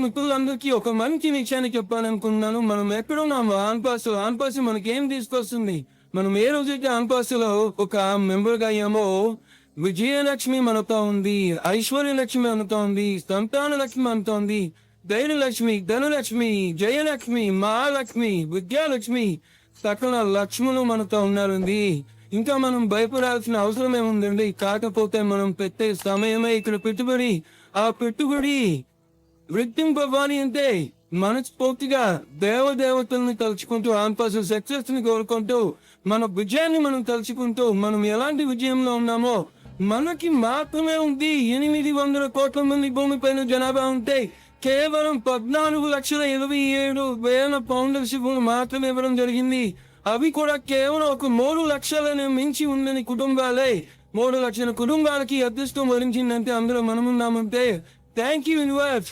మిత్రులందరికీ ఒక మంచి విషయాన్ని చెప్పాలనుకున్నాను. మనం ఎక్కడున్నాము ఆన్పాస్ మనకేం తీసుకొస్తుంది? మనం ఏ రోజైతే ఆన్పాస్లో ఒక మెంబర్ గా అయ్యామో విజయలక్ష్మి మనతో ఉంది, ఐశ్వర్యలక్ష్మి మనతో ఉంది, సంతాన లక్ష్మి మనతో ఉంది, ధైర్యలక్ష్మి, ధనలక్ష్మి, జయలక్ష్మి, మహాలక్ష్మి, విద్యాలక్ష్మి, సకల లక్ష్ములు మనతో ఉన్నారండి. ఇంకా మనం భయపడాల్సిన అవసరం ఏముందండి? కాకపోతే మనం పెట్టే సమయమే ఇక్కడ పెట్టుబడి. ఆ పెట్టుబడి వృద్ధింపవ్వాలి అంటే మనస్ఫూర్తిగా దేవతల్ని తలుచుకుంటూ ఆన్పాస్ సక్సెస్ ని కోరుకుంటూ మన విజయాన్ని మనం తలుచుకుంటూ మనం ఎలాంటి విజయంలో ఉన్నామో మనకి మాత్రమే ఉంది. 800 కోట్ల మంది భూమిపైన జనాభా ఉంటే కేవలం 14,27,000 ఫౌండర్షిప్ మాత్రమే ఇవ్వడం జరిగింది. అవి కూడా కేవలం ఒక 3 లక్షలను మించి ఉందని కుటుంబాలే. 3 లక్షల కుటుంబాలకి అదృష్టం వరించిందంటే అందులో మనమున్నామంటే థ్యాంక్ యూ యూనివర్స్.